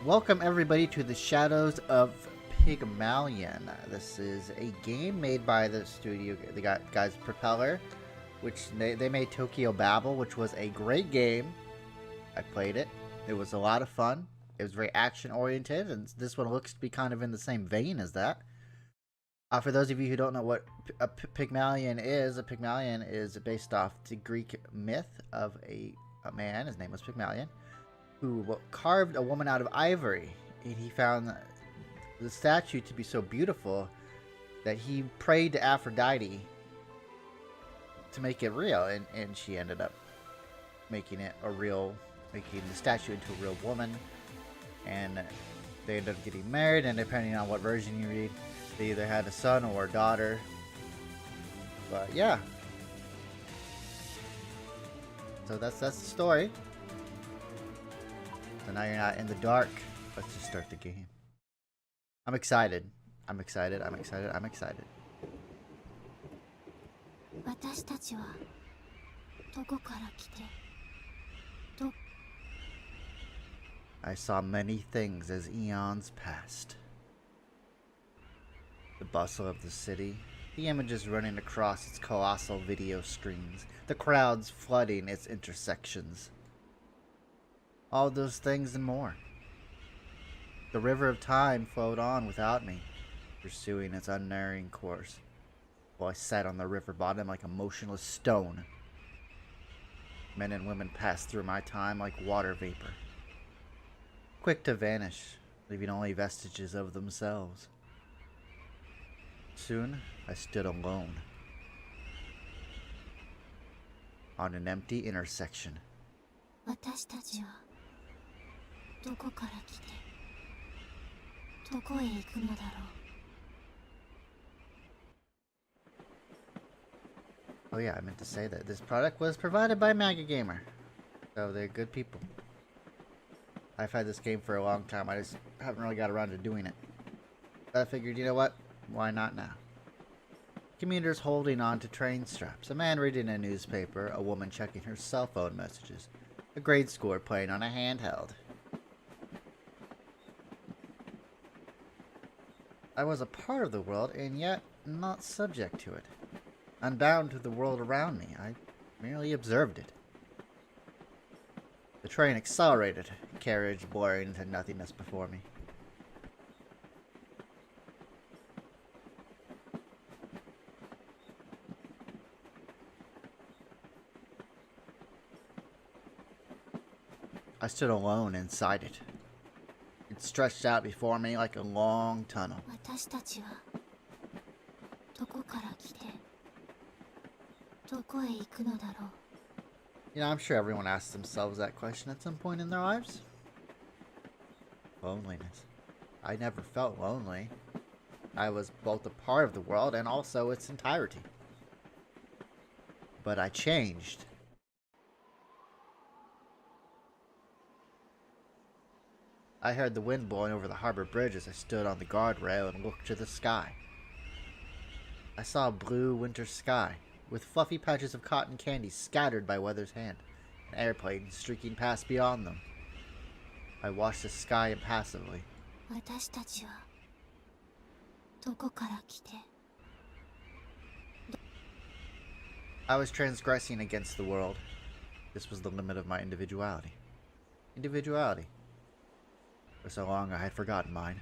Welcome everybody to the Shadows of Pygmalion. This is a game made by the studio, the guys Propeller, which they made Tokyo Babel, which was a great game. I played it. It was a lot of fun. It was very action oriented, and this one looks to be kind of in the same vein as that. For those of you who don't know what a Pygmalion is based off the Greek myth of a man. His name was Pygmalion, who carved a woman out of ivory, and he found the statue to be so beautiful that he prayed to Aphrodite to make it real, and she ended up making the statue into a real woman, and they ended up getting married, and depending on what version you read, they either had a son or a daughter. But yeah, so that's the story. So now you're not in the dark. Let's just start the game. I'm excited. I'm excited. I'm excited. I'm excited. I saw many things as eons passed. The bustle of the city, the images running across its colossal video screens, the crowds flooding its intersections. All those things and more. The river of time flowed on without me, pursuing its unerring course, while I sat on the river bottom like a motionless stone. Men and women passed through my time like water vapor, quick to vanish, leaving only vestiges of themselves. Soon, I stood alone on an empty intersection. Oh yeah, I meant to say that this product was provided by MangaGamer, so they're good people. I've had this game for a long time, I just haven't really got around to doing it. But I figured, you know what? Why not now? Commuters holding on to train straps, a man reading a newspaper, a woman checking her cell phone messages, a grade schooler playing on a handheld. I was a part of the world, and yet not subject to it. Unbound to the world around me, I merely observed it. The train accelerated, carriage blurring into nothingness before me. I stood alone inside it. It stretched out before me like a long tunnel. You know, I'm sure everyone asks themselves that question at some point in their lives. Loneliness. I never felt lonely. I was both a part of the world and also its entirety. But I changed. I heard the wind blowing over the harbor bridge as I stood on the guardrail and looked to the sky. I saw a blue winter sky, with fluffy patches of cotton candy scattered by weather's hand, and airplanes streaking past beyond them. I watched the sky impassively. I was transgressing against the world. This was the limit of my individuality. Individuality. For so long I had forgotten mine.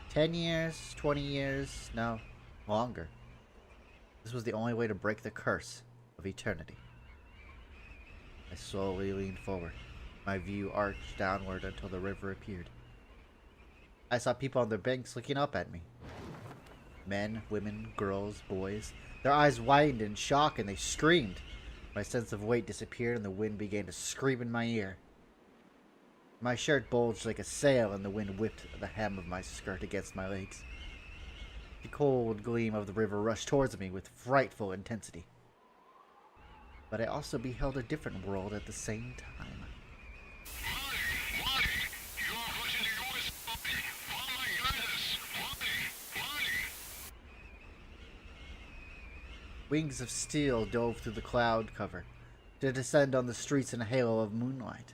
10 years, 20 years, no, longer. This was the only way to break the curse of eternity. I slowly leaned forward, my view arched downward until the river appeared. I saw people on their banks looking up at me. Men, women, girls, boys. Their eyes widened in shock and they screamed. My sense of weight disappeared and the wind began to scream in my ear. My shirt bulged like a sail and the wind whipped the hem of my skirt against my legs. The cold gleam of the river rushed towards me with frightful intensity. But I also beheld a different world at the same time. Wings of steel dove through the cloud cover to descend on the streets in a halo of moonlight.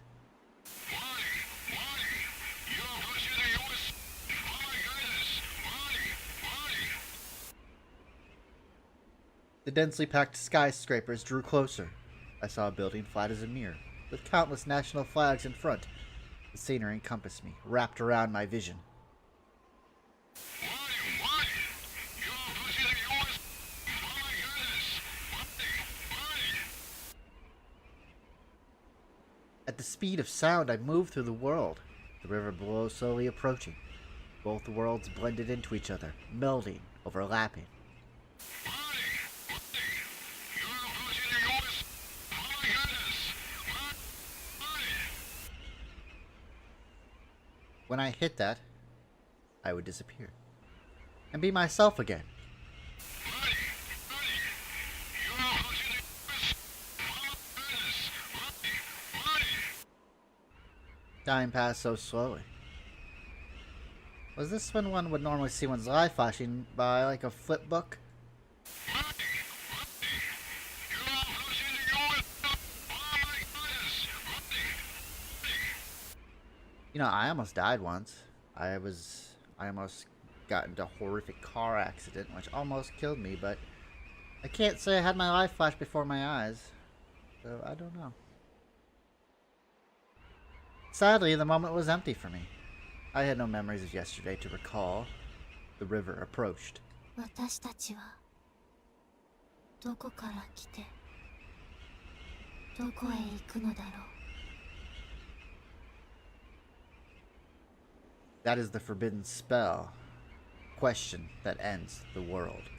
The densely packed skyscrapers drew closer. I saw a building flat as a mirror, with countless national flags in front. The scenery encompassed me, wrapped around my vision. At the speed of sound, I moved through the world, the river below slowly approaching. Both worlds blended into each other, melding, overlapping. When I hit that, I would disappear and be myself again. Time passed so slowly. Was this when one would normally see one's life flashing by like a flip book? You know, I almost died once. I almost got into a horrific car accident, which almost killed me, but I can't say I had my life flash before my eyes. So, I don't know. Sadly, the moment was empty for me. I had no memories of yesterday to recall. The river approached. That is the forbidden spell. Question that ends the world.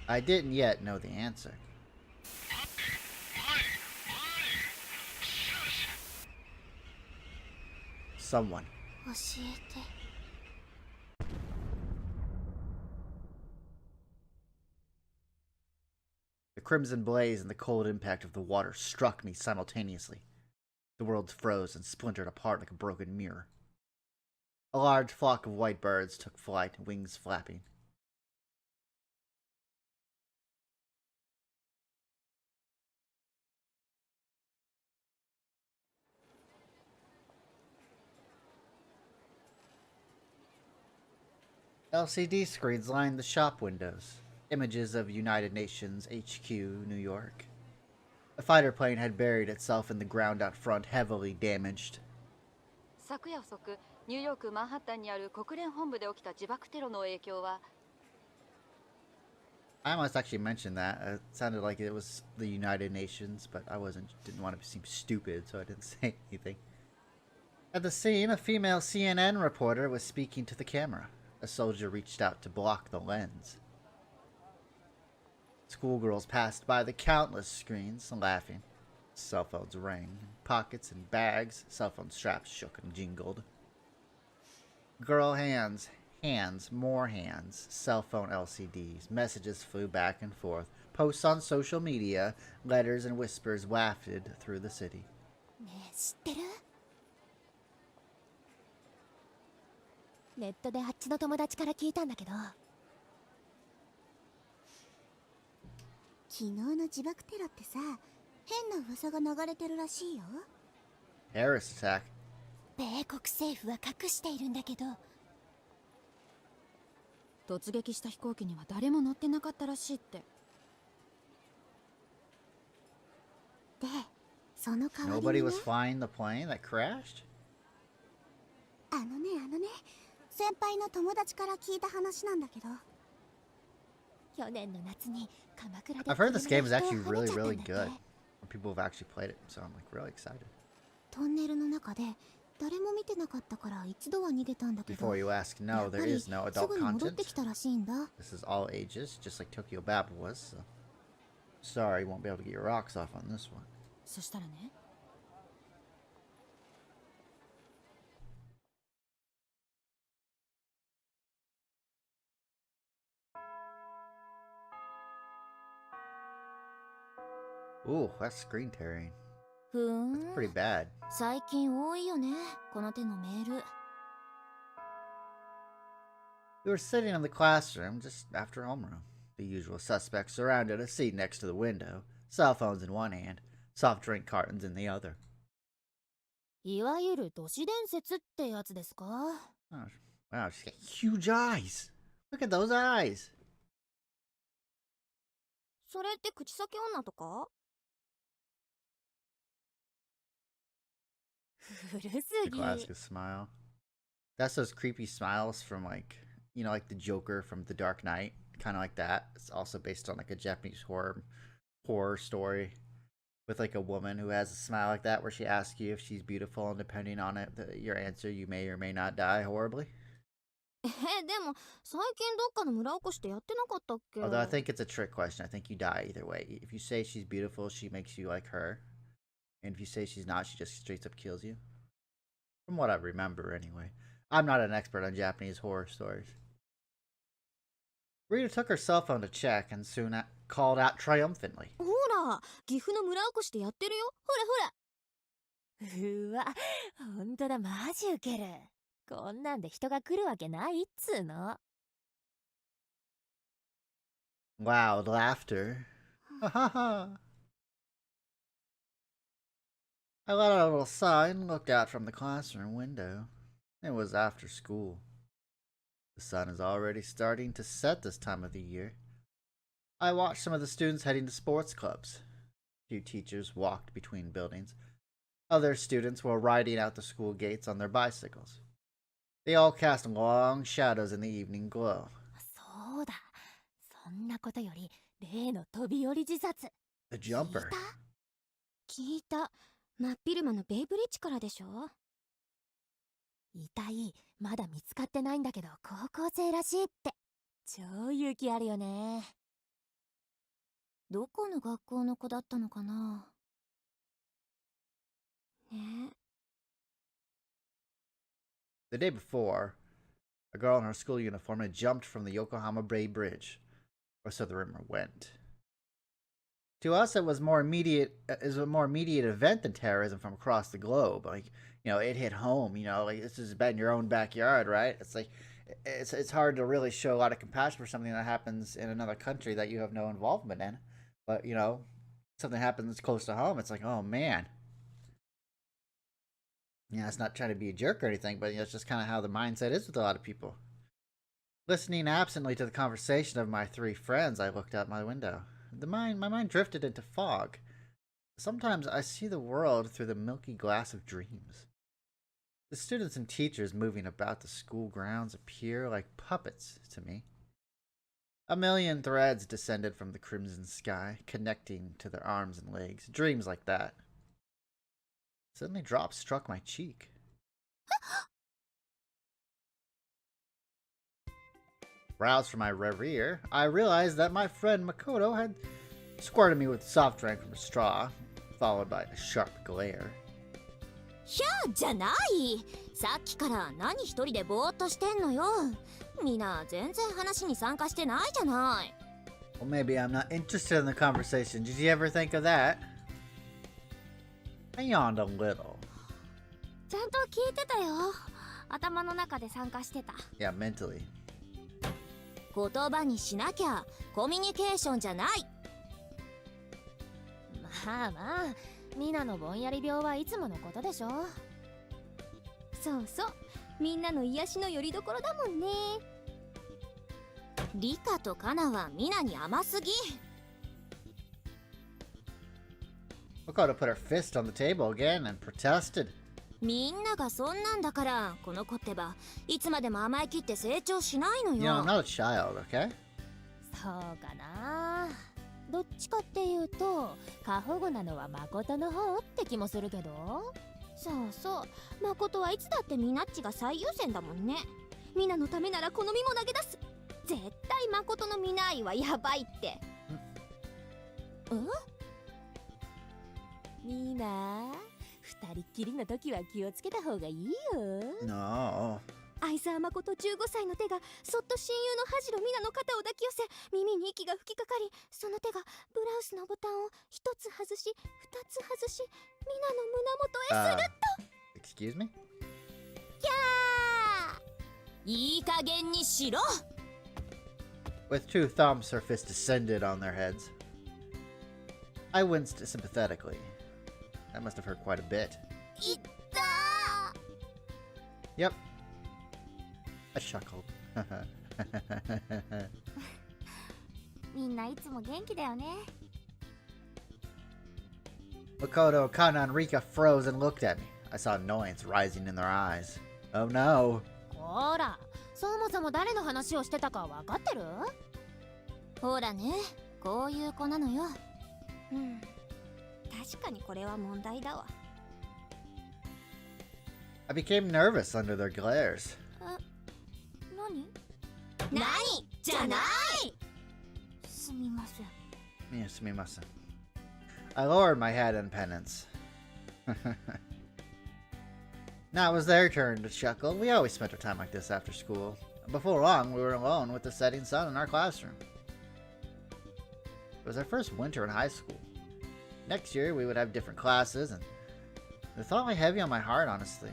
I didn't yet know the answer. Someone. The crimson blaze and the cold impact of the water struck me simultaneously. The world froze and splintered apart like a broken mirror. A large flock of white birds took flight, wings flapping. LCD screens lined the shop windows. Images of United Nations HQ, New York. A fighter plane had buried itself in the ground out front, heavily damaged. I almost actually mentioned that. It sounded like it was the United Nations, but I didn't want to seem stupid, so I didn't say anything. At the scene, a female CNN reporter was speaking to the camera. A soldier reached out to block the lens. Schoolgirls passed by the countless screens, laughing. Cell phones rang. Pockets and bags, cell phone straps shook and jingled. Girl hands, more hands, cell phone LCDs, messages flew back and forth, posts on social media, letters and whispers wafted through the city. ネットであっちの友達から聞いたんだけど、昨日の自爆テロってさ、変な噂が流れてるらしいよ。Terrorist attack. 米国政府は隠しているんだけど。突撃した飛行機には誰も乗ってなかったらしいって。で、その代わりにね。Nobody was flying the plane that crashed? あのね。先輩の友達から聞いた話なんだけど、去年の夏に鎌倉で I've heard this game is actually really good. People have actually played it, so I'm like really excited. トンネルの中で誰も見てなかったから一度は逃げたんだけど、Before you ask, no, there is no adult content. This is all ages, just like Tokyo Babble was. So. Sorry, you won't be able to get your rocks off on this one. そしたらね。Ooh, that's screen tearing. That's pretty bad. 最近多いよね、この手のメール。We were sitting in the classroom just after homeroom. The usual suspects surrounded a seat next to the window, cell phones in one hand, soft drink cartons in the other. いわゆる都市伝説ってやつですか? Oh, wow, she's got huge eyes. Look at those eyes. それって口先女とか？古す The ぎ。 classic smile. That's those creepy smiles from like, you know, like the Joker from The Dark Knight, kind of like that. It's also based on like a Japanese horror story with like a woman who has a smile like that, where she asks you if she's beautiful, and depending on your answer, you may or may not die horribly. でも最近どっかの村おこしでやってなかったっけ？ Although I think it's a trick question. I think you die either way. If you say she's beautiful, she makes you like her, and if you say she's not, she just straight up kills you. From what I remember, anyway. I'm not an expert on Japanese horror stories. Rita took her cell phone to check and soon called out triumphantly. ほら、岐阜の村おこしでやってるよ。ほらほら。うわ、ほんとだ、マジウケる。こんなんで人が来るわけないっつーの。Loud laughter. Ha ha ha. I let out a little sigh and looked out from the classroom window. It was after school. The sun is already starting to set this time of the year. I watched some of the students heading to sports clubs. A few teachers walked between buildings. Other students were riding out the school gates on their bicycles. They all cast long shadows in the evening glow. そうだ。そんなことより、例の飛び降り自殺。The jumper. 聞いた。真っ昼間のベイブリッジからでしょ？遺体、まだ見つかってないんだけど、高校生らしいって。超勇気あるよね。どこの学校の子だったのかな？ね。 The day before, a girl in her school uniform had jumped from the Yokohama Bay Bridge, or so the rumor went. To us, it was a more immediate event than terrorism from across the globe. Like, you know, it hit home. You know, like this is bad in your own backyard, right? It's like it's hard to really show a lot of compassion for something that happens in another country that you have no involvement in. But you know, something happens close to home. It's like, oh man. Yeah, it's not trying to be a jerk or anything, but you know, it's just kind of how the mindset is with a lot of people. Listening absently to the conversation of my three friends, I looked out my window. My mind drifted into fog. Sometimes I see the world through the milky glass of dreams. The students and teachers moving about the school grounds appear like puppets to me. A million threads descended from the crimson sky, connecting to their arms and legs. Dreams like that. Suddenly, drops struck my cheek. Roused from my reverie, I realized that my friend Makoto had squirted me with soft drink from a straw, followed by a sharp glare. ひゃーじゃない。さっきから何一人でぼーっとしてんのよ。みんな全然話に参加してないじゃない。Well, maybe I'm not interested in the conversation. Did you ever think of that? I yawned a little. ちゃんと聞いてたよ。頭の中で参加してた。Yeah, mentally. 言葉にしなきゃコミュニケーションじゃない。まあまあ、ミナのぼんやり病はいつものことでしょ。そうそう、みんなの癒しの拠り所だもんね。リカとカナはミナに甘すぎ。Makoto put her fist on the table again and protested. みんながそんなんだから、この子ってばいつまでも甘えきって成長しないのよ。You know, I'm not a child, okay? そうかな。どっちかっていうと過保護なのは誠の方って気もするけど。そうそう、誠はいつだってミナッチが最優先だもんね。ミナのためならこの身も投げ出す。絶対誠のミナ愛はやばいって。ミナ、二人っきりの時は気をつけた方がいいよ。 No. 相沢誠15歳の手がそっと親友のハジロミナの肩を抱き寄せ、耳に息が吹きかかり、その手がブラウスのボタンを一つ外し二つ外し、ミナの胸元へするっと。 Excuse me? キャー、いい加減にしろ。 With two thumps, her fist descended on their heads. I winced sympathetically. That must have hurt quite a bit. いったー。 Yep. I chuckled. みんないつも元気だよね。 Makoto, Kana, and Rika froze and looked at me. I saw annoyance rising in their eyes. Oh no. ほら、そもそも誰の話をしてたか分かってる？ほらね、こういう子なのよ。うん、確かにこれは問題だわ。 I became nervous under their glares. 何？何じゃない！すみません。 Yes, sumimasen. I lowered my head in penance. Now it was their turn to chuckle. We always spent our time like this after school. Before long, we were alone with the setting sun in our classroom. It was our first winter in high school. Next year, we would have different classes, and the thought lay heavy on my heart, honestly.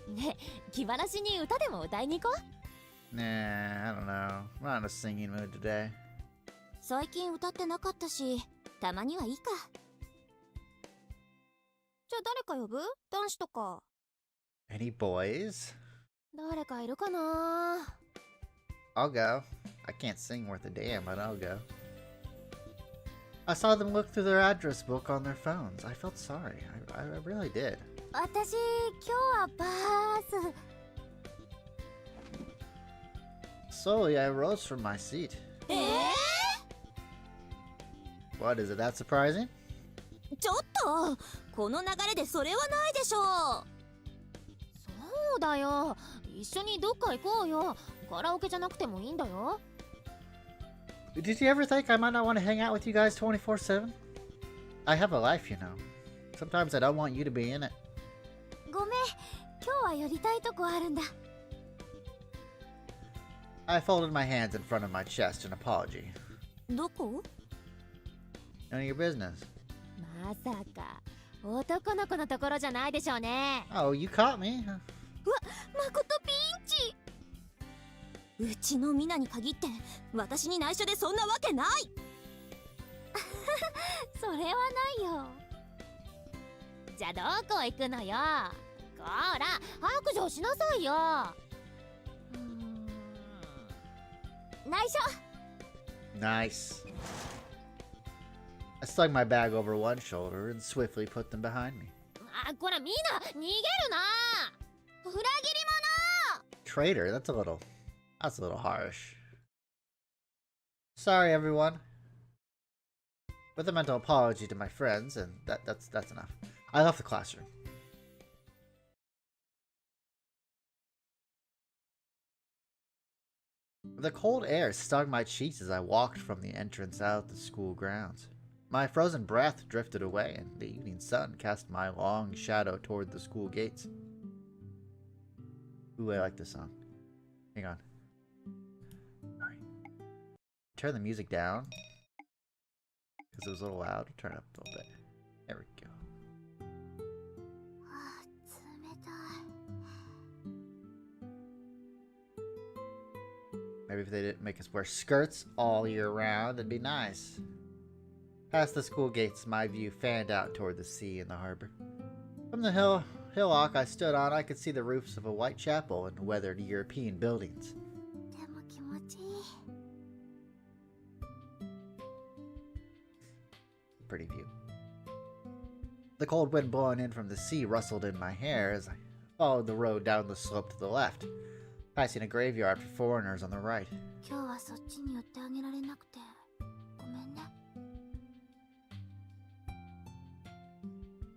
ね、気晴らしに歌でも歌いに行こう。 Nah, I don't know. I'm not in a singing mood today. 最近歌ってなかったし、たまにはいいか。じゃあ誰か呼ぶ？男子とか。 Any boys? 誰かいるかな？ I'll go. I can't sing worth a damn, but I'll go. I saw them look through their address book on their phones. I felt sorry. I really did. 私、今日はバース。 Slowly, I rose from my seat. What, is it that surprising? ちょっと、この流れでそれはないでしょう。そうだよ。一緒にどっか行こうよ。カラオケじゃなくてもいいんだよ。 Did you ever think I might not want to hang out with you guys 24/7? I have a life, you know. Sometimes I don't want you to be in it. ごめん、今日は寄りたいとこあるんだ。 I folded my hands in front of my chest in apology. どこ？ None of your business. まさか、男の子のところじゃないでしょうね。 Oh, you caught me. うわ、まことピンチ。うちのミナに限って私に内緒でそんなわけない。それはないよ。じゃあどこ行くのよ。こら、白状しなさいよ。内緒。 Nice. I slung my bag over one shoulder and swiftly put them behind me. あ、こらみんな逃げるな。裏切り者。 Traitor, that's a little harsh. Sorry, everyone. With a mental apology to my friends, and that's enough. I left the classroom. The cold air stung my cheeks as I walked from the entrance out the school grounds. My frozen breath drifted away, and the evening sun cast my long shadow toward the school gates. Ooh, I like this song. Hang on. Alright. Turn the music down, because it was a little loud. Turn it up a little bit. There we go. Maybe if they didn't make us wear skirts all year round, it'd be nice. Past the school gates, my view fanned out toward the sea and the harbor. From the hillock I stood on, I could see the roofs of a white chapel and weathered European buildings. Pretty view. The cold wind blowing in from the sea rustled in my hair as I followed the road down the slope to the left, passing a graveyard for foreigners on the right.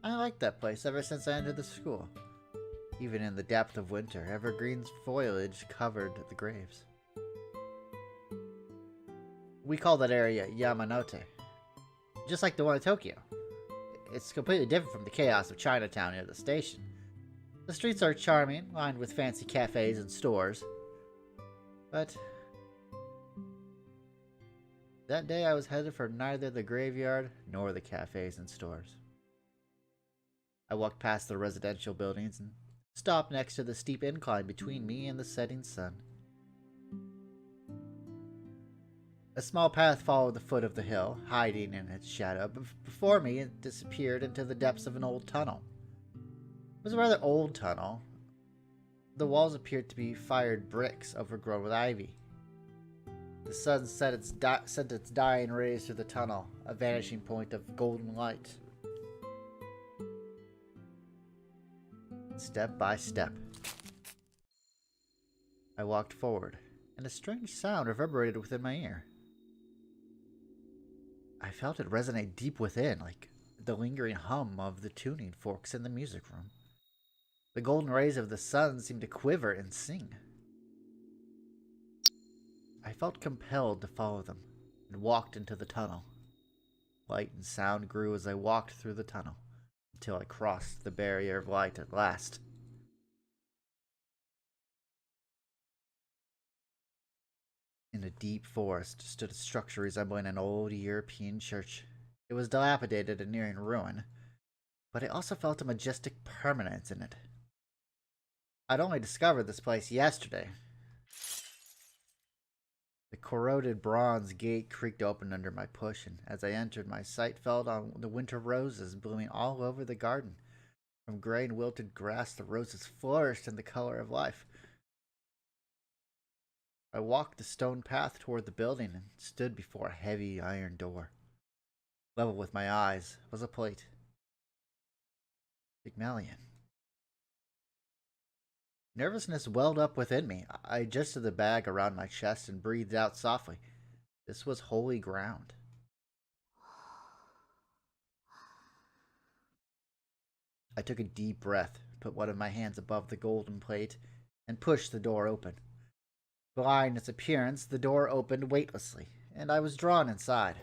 I liked that place ever since I entered the school. Even in the depth of winter, evergreen foliage covered the graves. We call that area Yamanote, just like the one in Tokyo. It's completely different from the chaos of Chinatown near the station. The streets are charming, lined with fancy cafes and stores. But that day I was headed for neither the graveyard nor the cafes and stores. I walked past the residential buildings and stopped next to the steep incline between me and the setting sun. A small path followed the foot of the hill, hiding in its shadow. Before me, it disappeared into the depths of an old tunnel. It was a rather old tunnel. The walls appeared to be fired bricks overgrown with ivy. The sun sent its dying rays through the tunnel, a vanishing point of golden light. Step by step, I walked forward, and a strange sound reverberated within my ear. I felt it resonate deep within, like the lingering hum of the tuning forks in the music room. The golden rays of the sun seemed to quiver and sing. I felt compelled to follow them, and walked into the tunnel. Light and sound grew as I walked through the tunnel, until I crossed the barrier of light at last. In a deep forest stood a structure resembling an old European church. It was dilapidated and nearing ruin, but I also felt a majestic permanence in it. I'd only discovered this place yesterday. The corroded bronze gate creaked open under my push, and as I entered, my sight fell on the winter roses blooming all over the garden. From gray and wilted grass, the roses flourished in the color of life. I walked the stone path toward the building and stood before a heavy iron door. Level with my eyes was a plate. Pygmalion. Nervousness welled up within me. I adjusted the bag around my chest and breathed out softly. This was holy ground. I took a deep breath, put one of my hands above the golden plate, and pushed the door open. Belying its appearance, the door opened weightlessly, and I was drawn inside.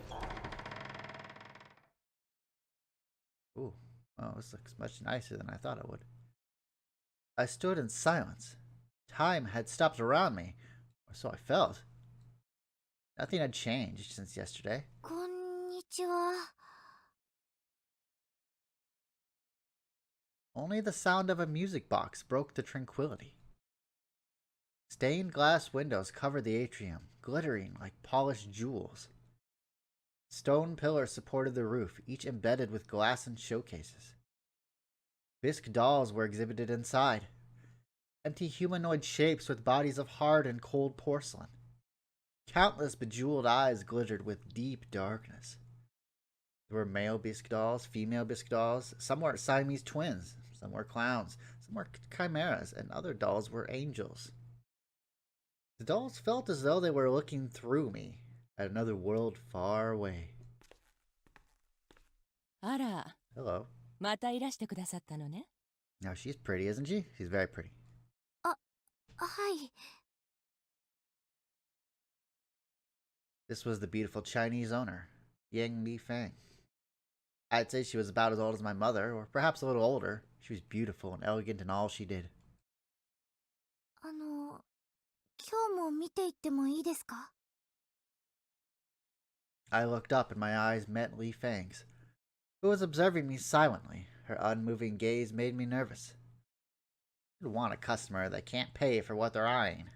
Ooh, well, this looks much nicer than I thought it would. I stood in silence. Time had stopped around me, or so I felt. Nothing had changed since yesterday. Konnichiwa. Only the sound of a music box broke the tranquility. Stained glass windows covered the atrium, glittering like polished jewels. Stone pillars supported the roof, each embedded with glass and showcases. Bisque dolls were exhibited inside. Empty humanoid shapes with bodies of hard and cold porcelain. Countless bejeweled eyes glittered with deep darkness. There were male bisque dolls, female bisque dolls. Some were Siamese twins, some were clowns, some were chimeras, and other dolls were angels. The dolls felt as though they were looking through me at another world far away. Ara. Hello. またいらしてくださったのね。 Now she's pretty, isn't she? She's very pretty. はい。 This was the beautiful Chinese owner, Yang Li Fang. I'd say she was about as old as my mother, or perhaps a little older. She was beautiful and elegant in all she did. 今日も見ていってもいいですか? I looked up and my eyes met Li Fang's, who was observing me silently. Her unmoving gaze made me nervous. I'd want a customer that can't pay for what they're eyeing.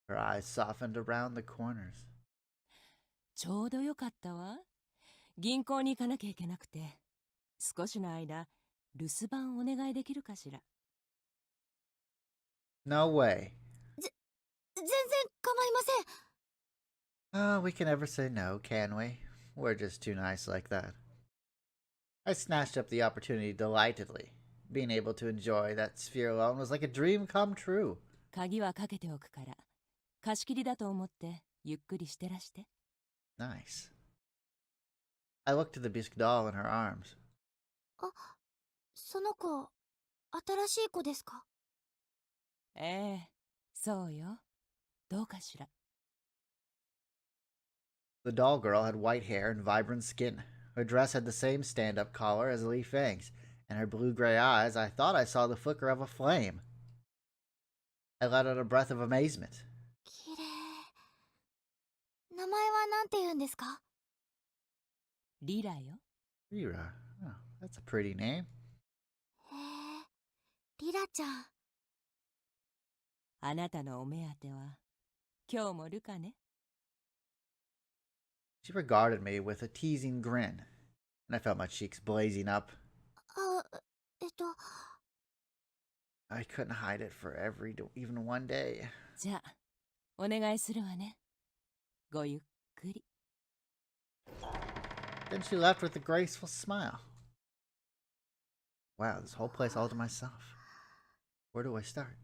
Her eyes softened around the corners. ちょうどよかったわ。銀行に行かなきゃいけなくて、少しの間、留守番お願いできるかしら。 No way. 全然構いません。 Oh, we can never say no, can we? We're just too nice like that. I snatched up the opportunity delightedly. Being able to enjoy that sphere alone was like a dream come true. 鍵はかけておくから、貸し切りだと思ってゆっくりしてらして。 Nice. I looked at the bisque doll in her arms. その子、新しい子ですか? ええ、そうよ。どうかしら。 The doll girl had white hair and vibrant skin. Her dress had the same stand-up collar as Li Fang's, and her blue-gray eyes, I thought I saw the flicker of a flame. I let out a breath of amazement. きれい。名前はなんて言うんですか? リラよ。 Rira. Oh, that's a pretty name. へえ、リラちゃん。 あなたのお目当ては、今日もルカね。 She regarded me with a teasing grin, and I felt my cheeks blazing up. I couldn't hide it for even one day. じゃあ、お願いするわね。ごゆっくり。Then she left with a graceful smile. Wow, this whole place all to myself. Where do I start?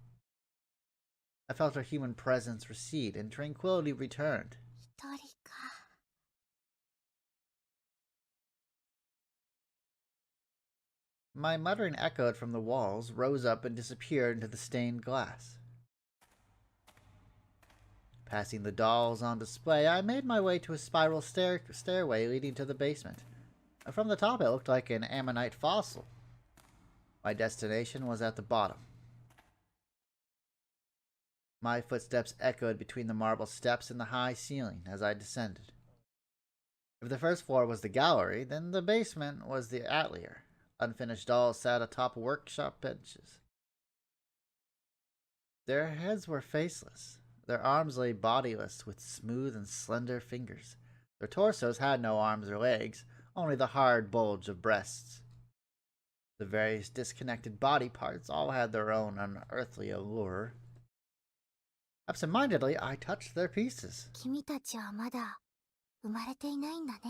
I felt her human presence recede and tranquility returned. 一人か。My muttering echoed from the walls, rose up, and disappeared into the stained glass. Passing the dolls on display, I made my way to a spiral stairway leading to the basement. From the top, it looked like an ammonite fossil. My destination was at the bottom. My footsteps echoed between the marble steps and the high ceiling as I descended. If the first floor was the gallery, then the basement was the atelier. Unfinished dolls sat atop workshop benches. Their heads were faceless. Their arms lay bodiless with smooth and slender fingers. Their torsos had no arms or legs, only the hard bulge of breasts. The various disconnected body parts all had their own unearthly allure. Absent-mindedly, I touched their pieces. 君たちはまだ生まれていないんだね。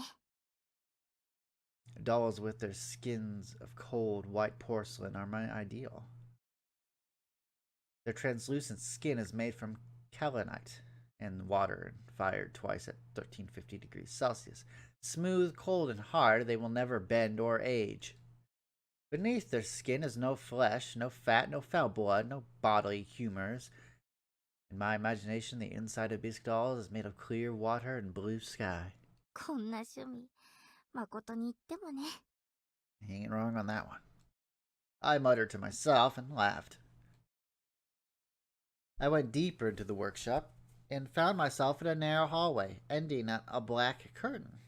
Dolls with their skins of cold, white porcelain are my ideal. Their translucent skin is made from kaolinite and water and fired twice at 1350 degrees Celsius. Smooth, cold, and hard, they will never bend or age. Beneath their skin is no flesh, no fat, no foul blood, no bodily humors. In my imagination, the inside of these dolls is made of clear water and blue sky. こんな趣味、誠に言ってもね。 He ain't wrong on that one. I muttered to myself and laughed. I went deeper into the workshop and found myself in a narrow hallway, ending at a black curtain.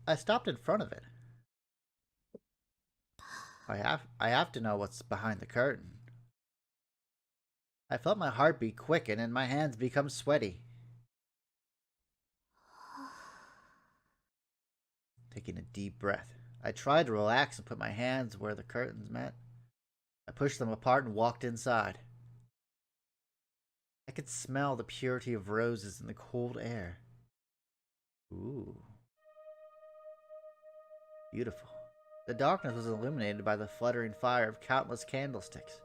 I stopped in front of it. I have to know what's behind the curtain. I felt my heartbeat quicken and my hands become sweaty. Taking a deep breath, I tried to relax and put my hands where the curtains met. I pushed them apart and walked inside. I could smell the purity of roses in the cold air. Ooh. Beautiful. The darkness was illuminated by the fluttering fire of countless candlesticks.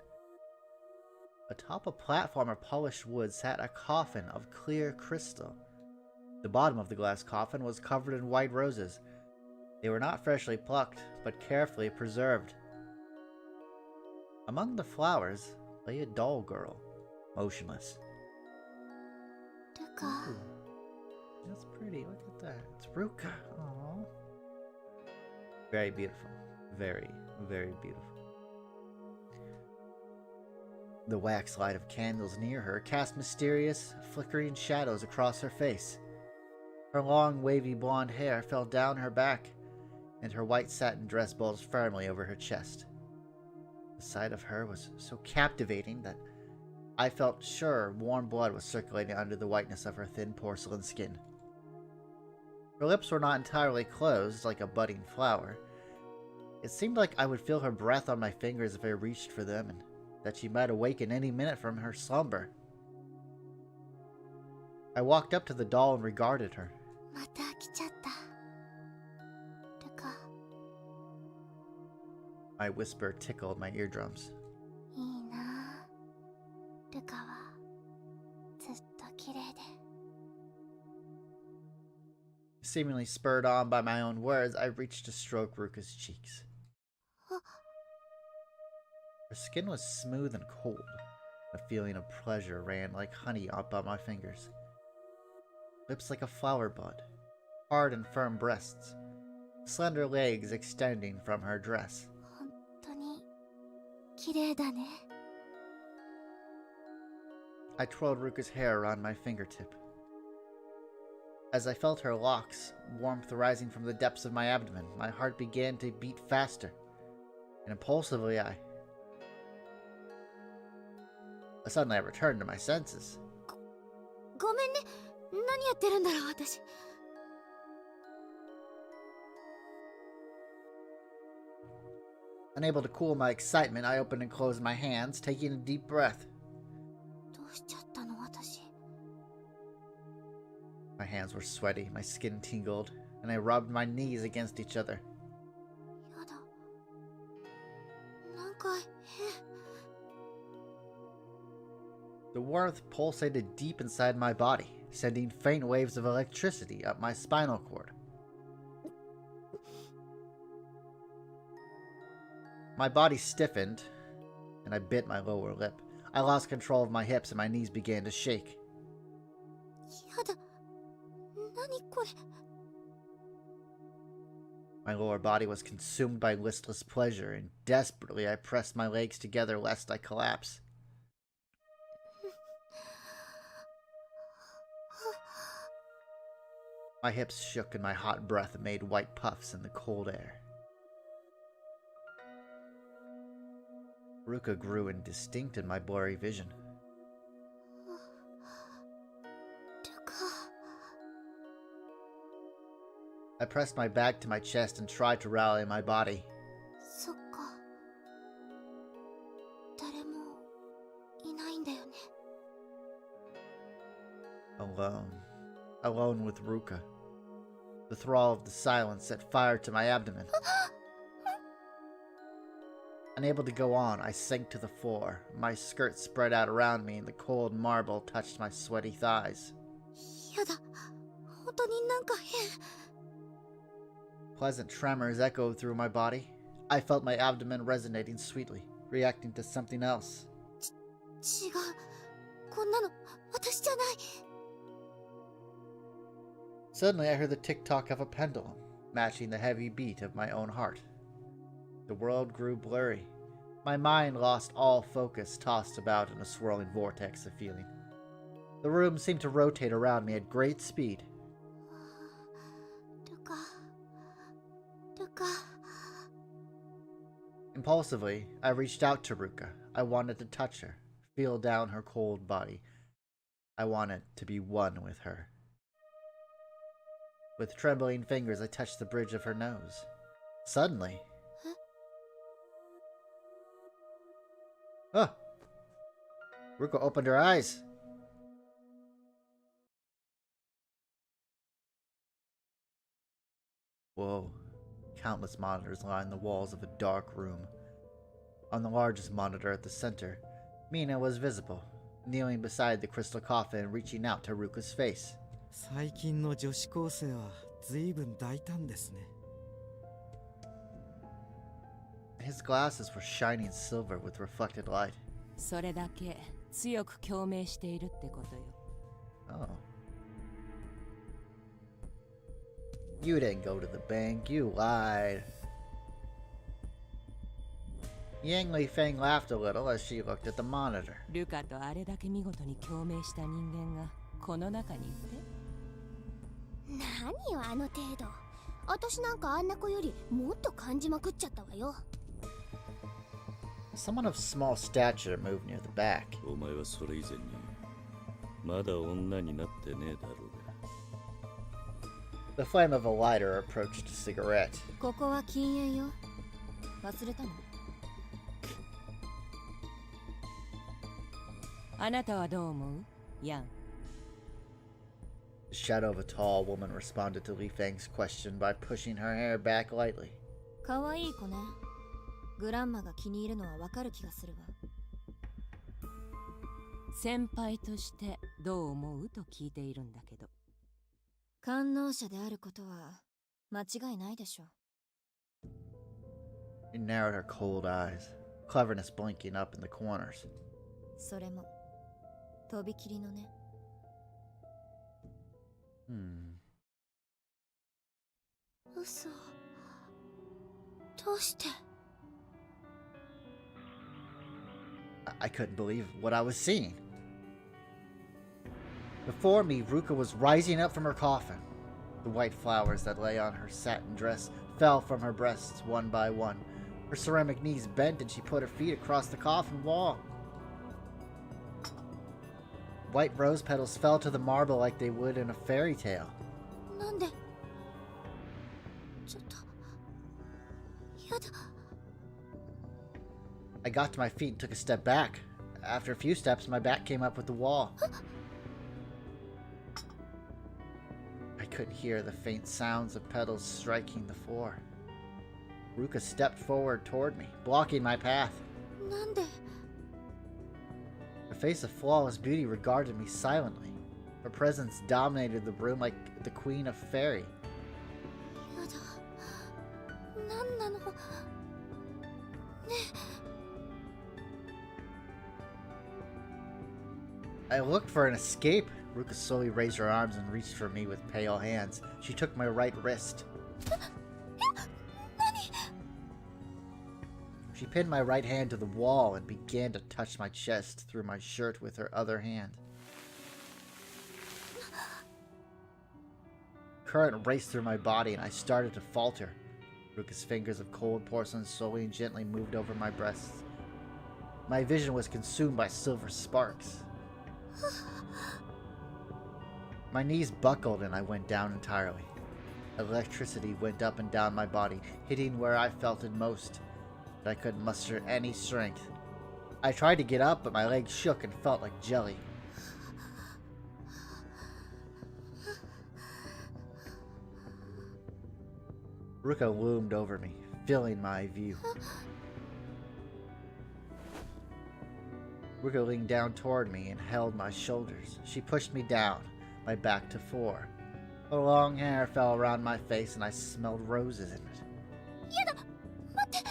Atop a platform of polished wood sat a coffin of clear crystal. The bottom of the glass coffin was covered in white roses. They were not freshly plucked, but carefully preserved. Among the flowers lay a doll girl, motionless. Ruka. Ooh, that's pretty. Look at that. It's Ruka. Aww. Very beautiful. Very, very beautiful. The wax light of candles near her cast mysterious, flickering shadows across her face. Her long, wavy blonde hair fell down her back, and her white satin dress bulged firmly over her chest. The sight of her was so captivating that I felt sure warm blood was circulating under the whiteness of her thin porcelain skin. Her lips were not entirely closed like a budding flower. It seemed like I would feel her breath on my fingers if I reached for them, and that she might awaken any minute from her slumber. I walked up to the doll and regarded her. また来ちゃった。ルカ、 My whisper tickled my eardrums. いいな。ルカはずっと綺麗で。 Seemingly spurred on by my own words, I reached to stroke Ruka's cheeks. Her skin was smooth and cold. A feeling of pleasure ran like honey up on my fingers. Lips like a flower bud, hard and firm breasts, slender legs extending from her dress. 本当に綺麗だね。 I twirled Ruka's hair around my fingertip. As I felt her locks, warmth rising from the depths of my abdomen, my heart began to beat faster, and impulsively Suddenly I returned to my senses. ごめんね。何やってるんだろう、私。 I Unable to cool my excitement, I opened and closed my hands, taking a deep breath. どうしちゃったの私。 My hands were sweaty, my skin tingled, and I rubbed my knees against each other. やだ。なんか変。 The warmth pulsated deep inside my body, sending faint waves of electricity up my spinal cord. My body stiffened, and I bit my lower lip. I lost control of my hips and my knees began to shake. やだ。何これ。 My lower body was consumed by listless pleasure, and desperately I pressed my legs together lest I collapse. My hips shook and my hot breath made white puffs in the cold air. Ruka grew indistinct in my blurry vision. I pressed my back to my chest and tried to rally my body. そっか。誰もいないんだよね。 Alone. Alone with Ruka. The thrall of the silence set fire to my abdomen. Unable to go on, I sank to the floor. My skirt spread out around me and the cold marble touched my sweaty thighs. やだ。本当になんか変。 Pleasant tremors echoed through my body. I felt my abdomen resonating sweetly, reacting to something else. 違う。こんなの私じゃない。 Suddenly I heard the tick-tock of a pendulum, matching the heavy beat of my own heart. The world grew blurry. My mind lost all focus, tossed about in a swirling vortex of feeling. The room seemed to rotate around me at great speed. ルカ。ルカ。 Impulsively, I reached out to Ruka. I wanted to touch her, feel down her cold body. I wanted to be one with her. With trembling fingers, I touched the bridge of her nose. Suddenly... Ah! Ruka opened her eyes. Whoa. Countless monitors lined the walls of a dark room. On the largest monitor at the center, Mina was visible, kneeling beside the crystal coffin and reaching out to Ruka's face. 最近の女子高生は随分大胆ですね。 His glasses were shining silver with reflected light. それだけ強く共鳴しているってことよ。 Oh. You didn't go to the bank, you lied. Yang Li Feng laughed a little as she looked at the monitor. ルカとあれだけ見事に共鳴した人間がこの中にいて。 何よあの程度。私なんかあんな子よりもっと感じまくっちゃったわよ。 Someone of small stature moved near the back. お前はそれ以前にまだ女になってねえだろうが。 The flame of a lighter approached a cigarette. ここは禁煙よ。忘れたの？ あなたはどう思う？ヤン。 The shadow of a tall woman responded to Li Feng's question by pushing her hair back lightly. 可愛い子ね。グランマが気に入るのはわかる気がするわ。先輩としてどう思うと聞いているんだけど。観能者であることは間違いないでしょ。 She narrowed her cold eyes, cleverness blinking up in the corners. それもとびきりのね。 嘘。どうして？ I couldn't believe what I was seeing. Before me, Ruka was rising up from her coffin. The white flowers that lay on her satin dress fell from her breasts one by one. Her ceramic knees bent and she put her feet across the coffin wall. White rose petals fell to the marble like they would in a fairy tale. なんで？ちょっとやだ。I got to my feet and took a step back. After a few steps, my back came up with the wall. I couldn't hear the faint sounds of pedals striking the floor. Ruka stepped forward toward me, blocking my path. なんで Her face of flawless beauty regarded me silently. Her presence dominated the room like the queen of fairy. やだ。なんなの。ね I looked for an escape. Ruka slowly raised her arms and reached for me with pale hands. She took my right wrist. She pinned my right hand to the wall and began to touch my chest through my shirt with her other hand. Current raced through my body and I started to falter. Ruka's fingers of cold porcelain slowly and gently moved over my breasts. My vision was consumed by silver sparks. My knees buckled and I went down entirely. Electricity went up and down my body, hitting where I felt it most, but I couldn't muster any strength. I tried to get up, but my legs shook and felt like jelly. Ruka loomed over me, filling my view. Ruka leaned down toward me and held my shoulders. She pushed me down, my back to floor. Her long hair fell around my face and I smelled roses in it. やだ。待って。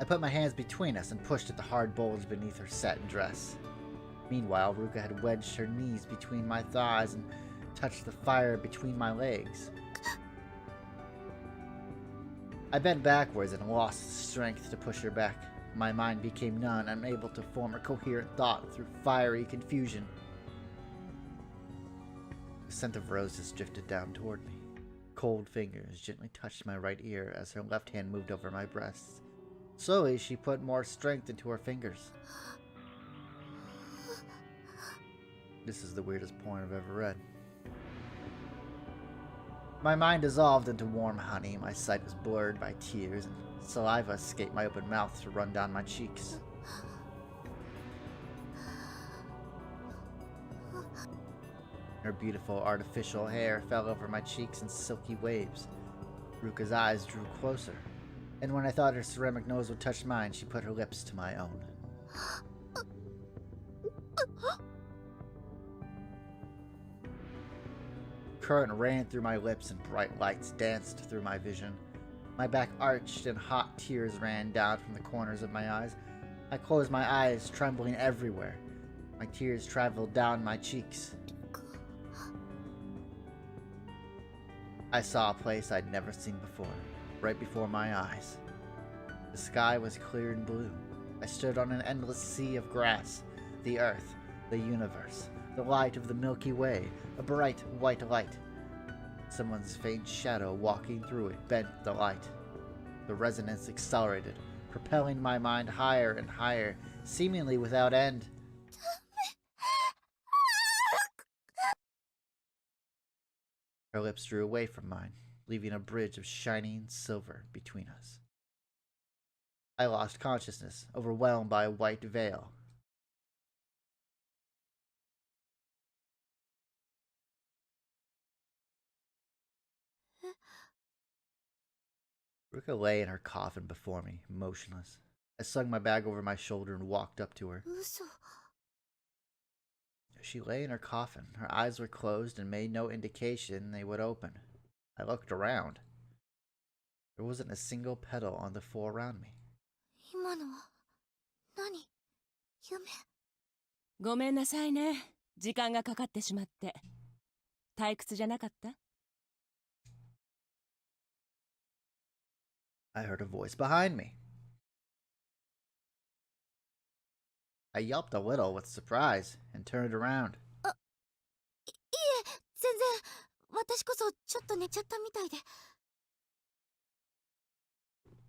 I put my hands between us and pushed at the hard bulge beneath her satin dress. Meanwhile, Ruka had wedged her knees between my thighs and touched the fire between my legs. I bent backwards and lost the strength to push her back. My mind became numb, unable to form a coherent thought through fiery confusion. The scent of roses drifted down toward me. Cold fingers gently touched my right ear as her left hand moved over my breasts. Slowly, she put more strength into her fingers. This is the weirdest porn I've ever read. My mind dissolved into warm honey. My sight was blurred by tears, and saliva escaped my open mouth to run down my cheeks. Her beautiful artificial hair fell over my cheeks in silky waves. Ruka's eyes drew closer, and when I thought her ceramic nose would touch mine, she put her lips to my own. Current ran through my lips and bright lights danced through my vision. My back arched and hot tears ran down from the corners of my eyes. I closed my eyes, trembling everywhere. My tears traveled down my cheeks. I saw a place I'd never seen before, right before my eyes. The sky was clear and blue. I stood on an endless sea of grass, the earth, the universe, the light of the Milky Way, a bright white light. Someone's faint shadow walking through it bent the light. The resonance accelerated, propelling my mind higher and higher, seemingly without end. Her lips drew away from mine, leaving a bridge of shining silver between us. I lost consciousness, overwhelmed by a white veil. Ruka lay in her coffin before me, motionless. I slung my bag over my shoulder and walked up to her. 嘘。 She lay in her coffin. Her eyes were closed and made no indication they would open. I looked around. There wasn't a single petal on the floor around me. 今のは何？夢？ごめんなさいね。時間がかかってしまって。退屈じゃなかった？ I heard a voice behind me. I yelped a little with surprise and turned around. いえ、全然。私こそちょっと寝ちゃったみたいで。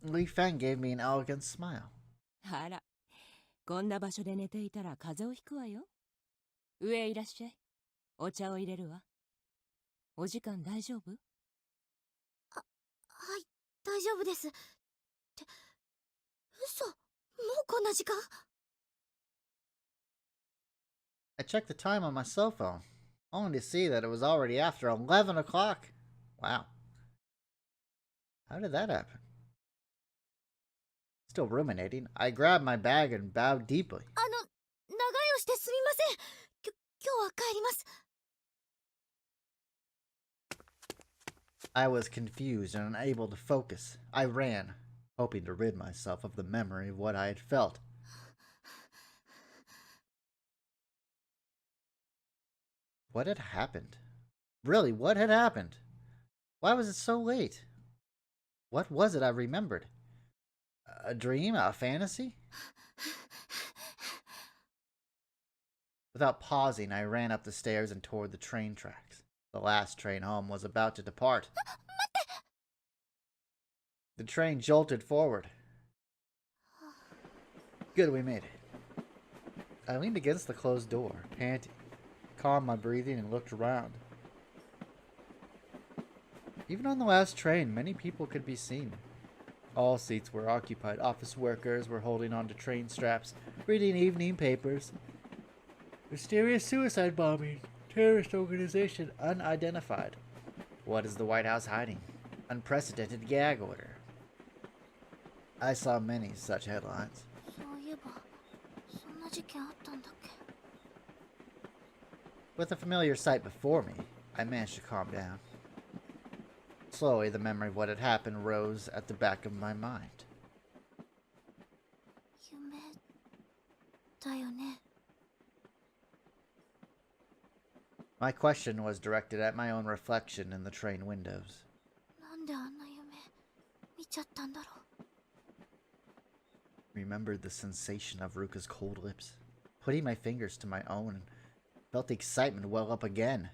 Li Feng gave me an elegant smile. あら、こんな場所で寝ていたら風邪をひくわよ。上へいらっしゃい。お茶を入れるわ。お時間大丈夫？はい、大丈夫です。って、嘘、もうこんな時間？ I checked the time on my cell phone, only to see that it was already after 11 o'clock. Wow. How did that happen? Still ruminating, I grabbed my bag and bowed deeply. 長居をしてすみません。今日は帰ります。 I was confused and unable to focus. I ran, hoping to rid myself of the memory of what I had felt. What had happened? Really, what had happened? Why was it so late? What was it I remembered? A dream? A fantasy? Without pausing, I ran up the stairs and toward the train tracks. The last train home was about to depart. The train jolted forward. Good, we made it. I leaned against the closed door, panting, calmed my breathing, and looked around. Even on the last train, many people could be seen. All seats were occupied. Office workers were holding onto train straps, reading evening papers. Mysterious suicide bombing. Terrorist organization unidentified. What is the White House hiding? Unprecedented gag order. I saw many such headlines. そういえば、そんな事件あったんだっけ? With a familiar sight before me, I managed to calm down. Slowly, the memory of what had happened rose at the back of my mind. 夢だよね? My question was directed at my own reflection in the train windows. なんであんな夢見ちゃったんだろう? Remembered the sensation of Ruka's cold lips, putting my fingers to my own, and felt the excitement well up again.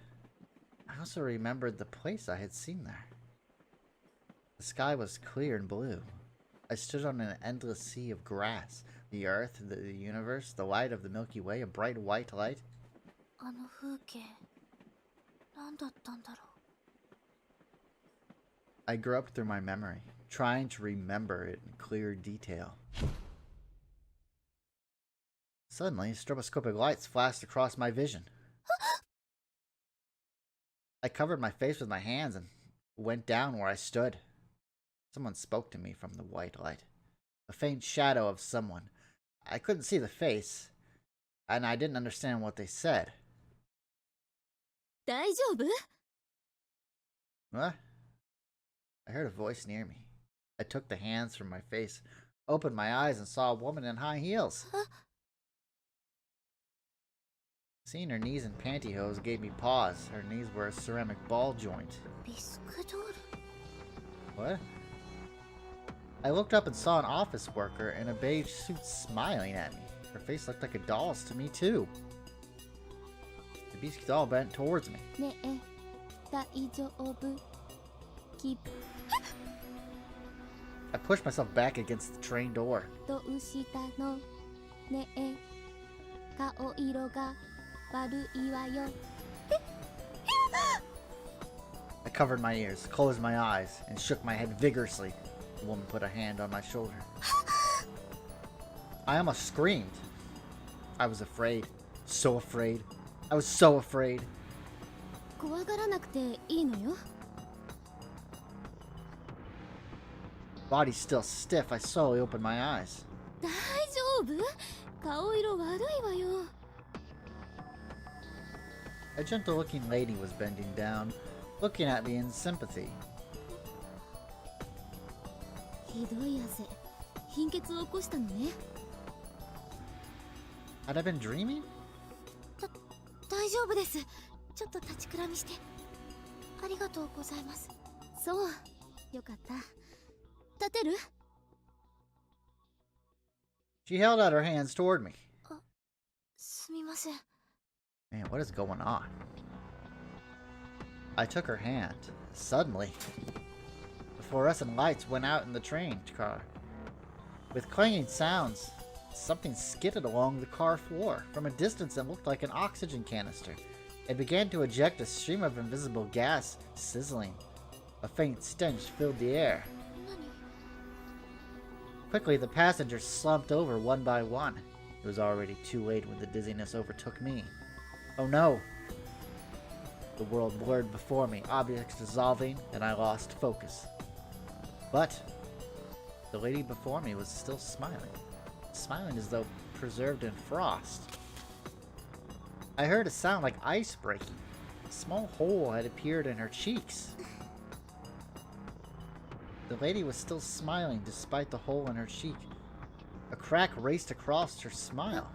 I also remembered the place I had seen there. The sky was clear and blue. I stood on an endless sea of grass, the earth, the universe, the light of the Milky Way, a bright white light. あの風景、何だったんだろう? I groped through my memory, trying to remember it in clear detail. Suddenly, stroboscopic lights flashed across my vision. I covered my face with my hands and went down where I stood. Someone spoke to me from the white light. A faint shadow of someone. I couldn't see the face, and I didn't understand what they said. 大丈夫? What? I heard a voice near me. I took the hands from my face, opened my eyes, and saw a woman in high heels. Seeing her knees in pantyhose gave me pause. Her knees were a ceramic ball joint. ビスクドール? What? I looked up and saw an office worker in a beige suit smiling at me. Her face looked like a doll's to me, too. The bisque doll bent towards me. ねえ、大丈夫? Keep. I pushed myself back against the train door. どうしたの? ねえ、顔色が悪いわよ. I covered my ears, closed my eyes, and shook my head vigorously. The woman put a hand on my shoulder. I almost screamed. I was afraid. So afraid. I was so afraid. 怖がらなくていいのよ. Body still stiff, I slowly opened my eyes. 大丈夫? 顔色悪いわよ. A gentle-looking lady was bending down, looking at me in sympathy. ひどい汗。貧血を起こしたのね. Had I been dreaming? 大丈夫です。ちょっと立ちくらみして。ありがとうございます。そう。よかった。立てる? She held out her hands toward me. すみません. Man, what is going on? I took her hand. Suddenly, the fluorescent lights went out in the train car. With clanging sounds, something skidded along the car floor. From a distance, it looked like an oxygen canister. It began to eject a stream of invisible gas, sizzling. A faint stench filled the air. Quickly, the passengers slumped over one by one. It was already too late when the dizziness overtook me. Oh no! The world blurred before me, objects dissolving, and I lost focus. But the lady before me was still smiling. Smiling as though preserved in frost. I heard a sound like ice breaking. A small hole had appeared in her cheeks. The lady was still smiling despite the hole in her cheek. A crack raced across her smile.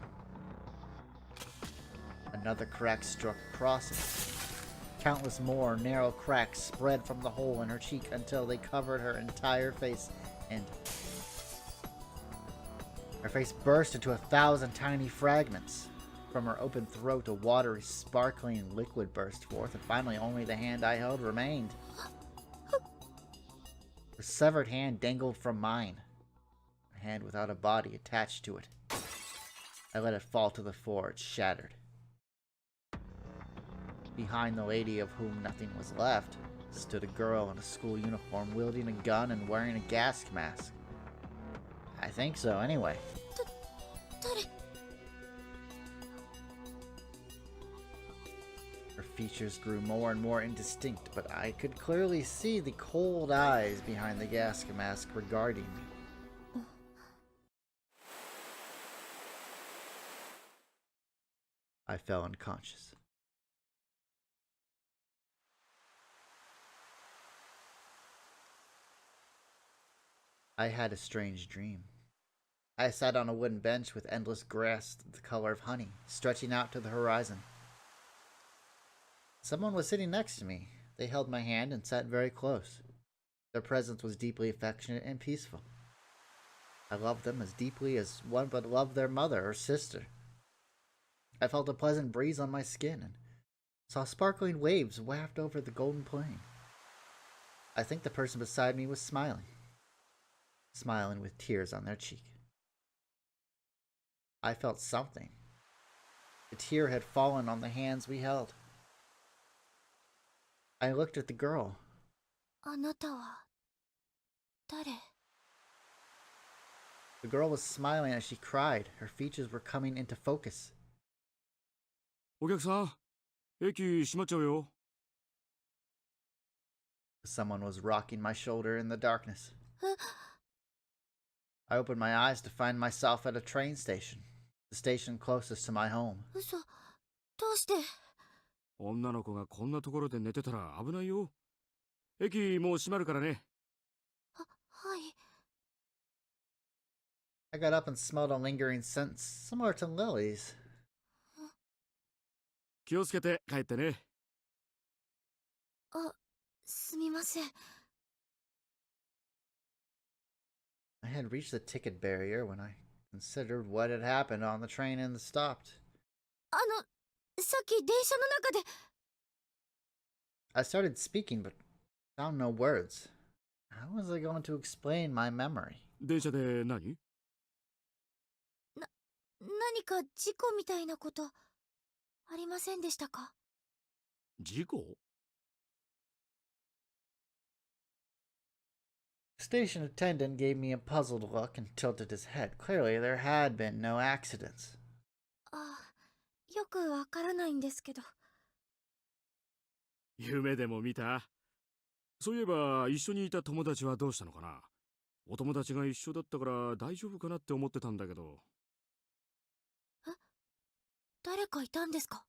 Another crack struck across it. Countless more narrow cracks spread from the hole in her cheek until they covered her entire face, and her face burst into 1,000 tiny fragments. From her open throat, a watery, sparkling liquid burst forth, and finally only the hand I held remained. Her severed hand dangled from mine, a hand without a body attached to it. I let it fall to the floor, it shattered. Behind the lady, of whom nothing was left, stood a girl in a school uniform wielding a gun and wearing a gas mask. I think so, anyway. Her features grew more and more indistinct, but I could clearly see the cold eyes behind the gas mask regarding me. I fell unconscious. I had a strange dream. I sat on a wooden bench with endless grass the color of honey, stretching out to the horizon. Someone was sitting next to me. They held my hand and sat very close. Their presence was deeply affectionate and peaceful. I loved them as deeply as one would love their mother or sister. I felt a pleasant breeze on my skin and saw sparkling waves waft over the golden plain. I think the person beside me was smiling with tears on their cheek. I felt something. A tear had fallen on the hands we held. I looked at the girl. あなたは誰? The girl was smiling as she cried. Her features were coming into focus. お客さん、駅閉まっちゃうよ。 Someone was rocking my shoulder in the darkness. I opened my eyes to find myself at a train station, the station closest to my home. 嘘、どうして? 女の子がこんなところで寝てたら危ないよ。駅もう閉まるからね。はい。 I got up and smelled a lingering scent similar to lilies. 気をつけて帰ってね。あ、すみません。 I had reached the ticket barrier when I considered what had happened on the train and stopped. さっき電車の中で。 I started speaking but found no words. How was I going to explain my memory? 電車で何? 何か事故みたいなことありませんでしたか? 事故? The station attendant gave me a puzzled look and tilted his head. Clearly, there had been no accidents. よくわからないんですけど。夢でも見た? そういえば一緒にいた友達はどうしたのかな? お友達が一緒だったから大丈夫かなって思ってたんだけど。誰かいたんですか?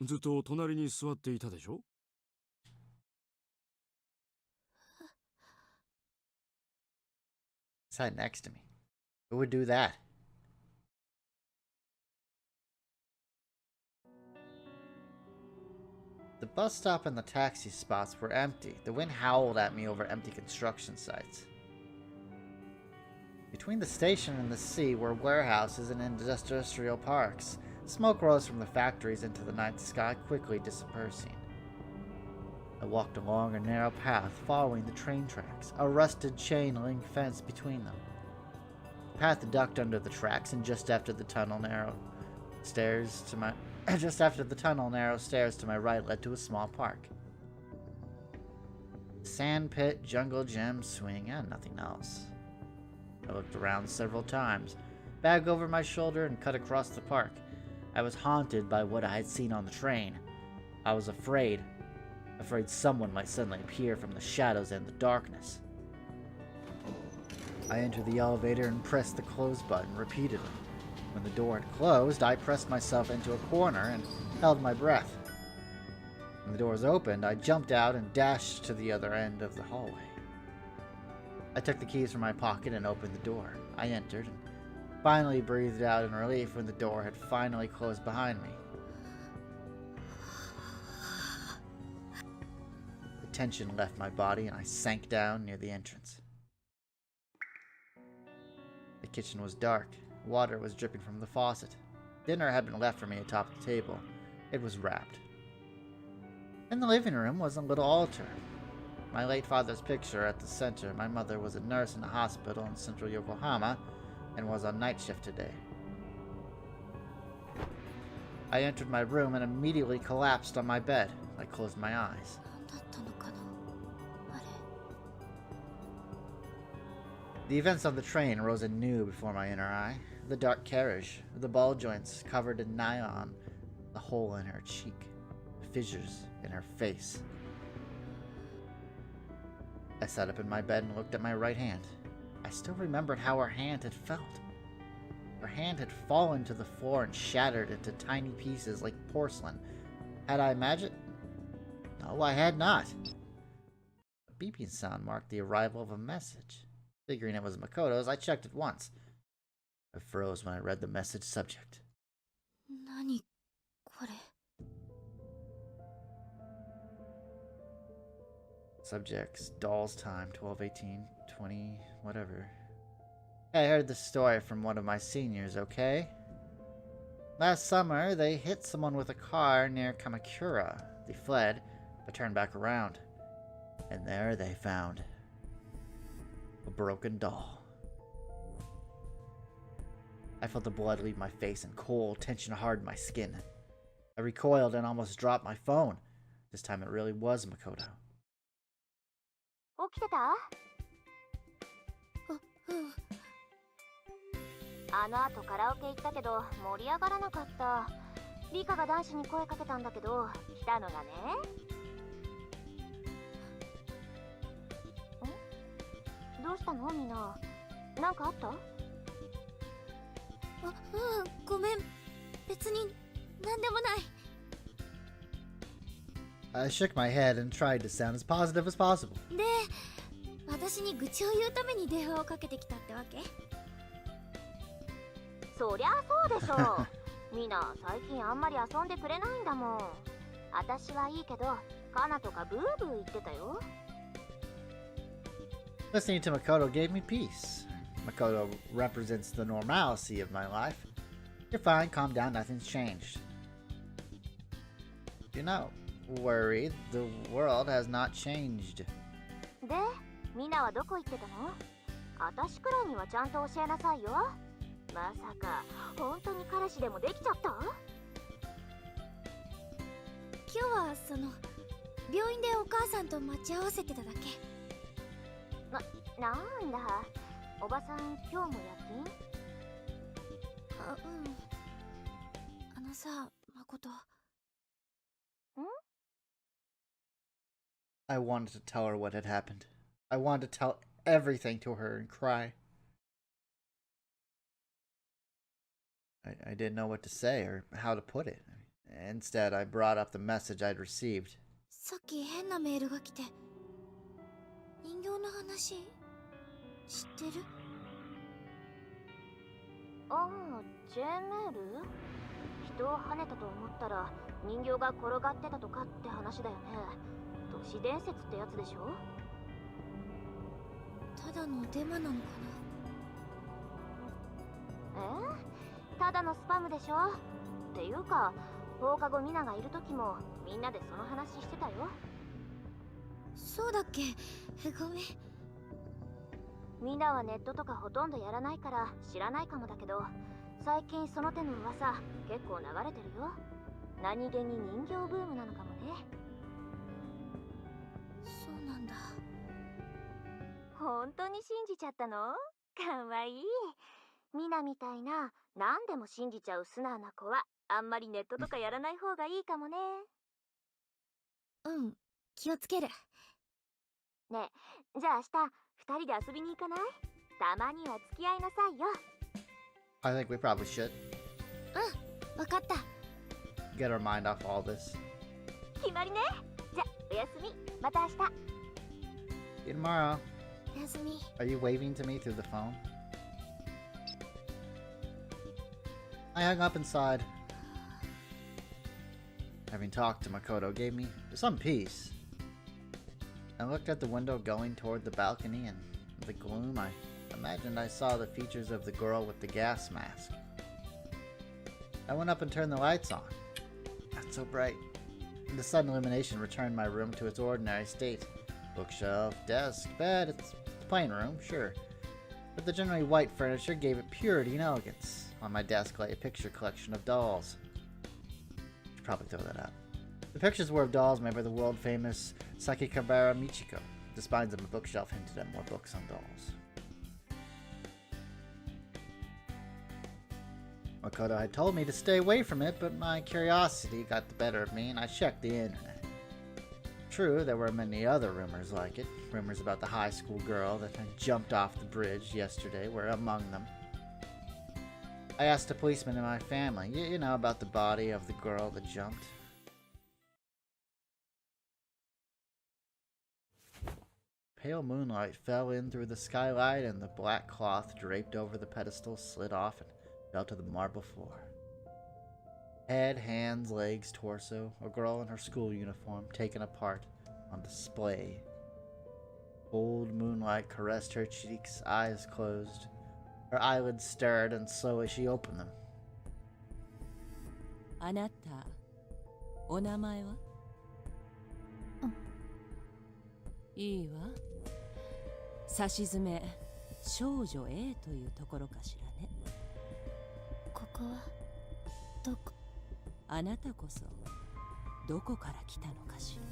ずっと隣に座っていたでしょ? Sat next to me. Who would do that? The bus stop and the taxi spots were empty. The wind howled at me over empty construction sites. Between the station and the sea were warehouses and industrial parks. Smoke rose from the factories into the night sky, quickly dispersing. I walked along a narrow path, following the train tracks, a rusted chain-link fence between them. The path ducked under the tracks, and just after the tunnel, narrow stairs to my right led to a small park. The sand pit, jungle gym, swing, and nothing else. I looked around several times, bag over my shoulder, and cut across the park. I was haunted by what I had seen on the train. I was afraid someone might suddenly appear from the shadows and the darkness. I entered the elevator and pressed the close button repeatedly. When the door had closed, I pressed myself into a corner and held my breath. When the doors opened, I jumped out and dashed to the other end of the hallway. I took the keys from my pocket and opened the door. I entered and finally breathed out in relief when the door had finally closed behind me. The tension left my body and I sank down near the entrance. The kitchen was dark. Water was dripping from the faucet. Dinner had been left for me atop the table. It was wrapped. In the living room was a little altar. My late father's picture at the center. My mother was a nurse in a hospital in central Yokohama and was on night shift today. I entered my room and immediately collapsed on my bed. I closed my eyes. The events on the train rose anew before my inner eye. The dark carriage, the ball joints covered in nylon, the hole in her cheek, the fissures in her face. I sat up in my bed and looked at my right hand. I still remembered how her hand had felt. Her hand had fallen to the floor and shattered into tiny pieces like porcelain. Had I imagined? No, I had not. A beeping sound marked the arrival of a message. Figuring it was Makoto's, I checked it once. I froze when I read the message subject. Subjects, Doll's Time, 12/18, 20, whatever. I heard the story from one of my seniors, okay? Last summer, they hit someone with a car near Kamakura. They fled, but turned back around. And there they found a broken doll. I felt the blood leave my face and cold tension harden my skin. I recoiled and almost dropped my phone. This time it really was Makoto. 起きてた？あの後カラオケ行ったけど盛り上がらなかった。リカが男子に声かけたんだけど来たのがね。どうしたのみんな？なんかあった？ごめん。別になんでもない。I shook my head and tried to sound as positive as possible. で、私に愚痴を言うために電話をかけてきたってわけ？そりゃそうでしょう。みんな最近あんまり遊んでくれないんだもん。私はいいけど、カナとかブーブー言ってたよ。Listening to Makoto gave me peace. Makoto represents the normalcy of my life. You're fine, calm down, nothing's changed. You know, worried, the world has not changed. で、みんなはどこ行ってたの？私くらいにはちゃんと教えなさいよ。まさか、本当に彼氏でもできちゃった？今日は病院でお母さんと待ち合わせてただけ。なんだ、おばさん今日も夜勤？さ、誠。I wanted to tell her what had happened. I wanted to tell everything to her and cry. I didn't know what to say or how to put it. Instead, I brought up the message I'd received. さっき変なメールが来て。人形の話知ってる？ああ、Jメール？人を跳ねたと思ったら人形が転がってたとかって話だよね。都市伝説ってやつでしょ？ただのデマなのかな？ただのスパムでしょ？っていうか、放課後ミナがいる時もみんなでその話してたよ。そうだっけ？ごめん。ミナはネットとかほとんどやらないから知らないかもだけど、最近その手の噂結構流れてるよ。何気に人形ブームなのかもね。そうなんだ。本当に信じちゃったの？かわいい。ミナみたいな何でも信じちゃう素直な子はあんまりネットとかやらない方がいいかもね。うん、気をつける。ねえ、じゃあ明日2人で遊びに行かない？たまには付き合いなさいよ。 I think we probably should うん、わかった。 get our mind off all this. 決まりね。じゃ、おやすみ。また明日。 See you tomorrow. おやすみ。 Are you waving to me through the phone? I hung up inside. Having talked to Makoto gave me some peace. I looked at the window going toward the balcony, and in the gloom I imagined I saw the features of the girl with the gas mask. I went up and turned the lights on. Not so bright. The sudden illumination returned my room to its ordinary state. Bookshelf, desk, bed, it's a plain room, sure. But the generally white furniture gave it purity and elegance. On my desk lay a picture collection of dolls. Should probably throw that out. The pictures were of dolls made by the world-famous Sakikabara Michiko. The spines of my bookshelf hinted at more books on dolls. Makoto had told me to stay away from it, but my curiosity got the better of me and I checked the internet. True, there were many other rumors like it. Rumors about the high school girl that had jumped off the bridge yesterday were among them. I asked a policeman in my family, you know, about the body of the girl that jumped. Pale moonlight fell in through the skylight and the black cloth draped over the pedestal slid off and fell to the marble floor. Head, hands, legs, torso, a girl in her school uniform taken apart on display. Cold moonlight caressed her cheeks, eyes closed. Her eyelids stirred, and slowly she opened them. あなた、お名前は？いいわ。さしずめ、少女 A というところかしらね。ここはどこ？あなたこそどこから来たのかしら。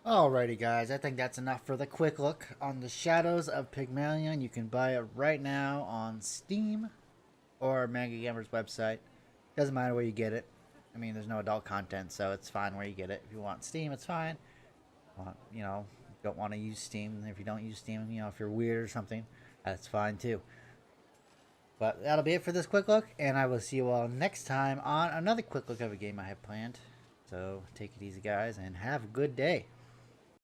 Alrighty guys, I think that's enough for the quick look on the Shadows of Pygmalion. You can buy it right now on Steam or MangaGamer's website. Doesn't matter where you get it. I mean, there's no adult content, so it's fine where you get it. If you want Steam, it's fine. You know, don't want to use Steam. If you don't use Steam, you know, if you're weird or something, that's fine too. But that'll be it for this quick look, and I will see you all next time on another quick look of a game I have planned. So take it easy guys, and have a good day.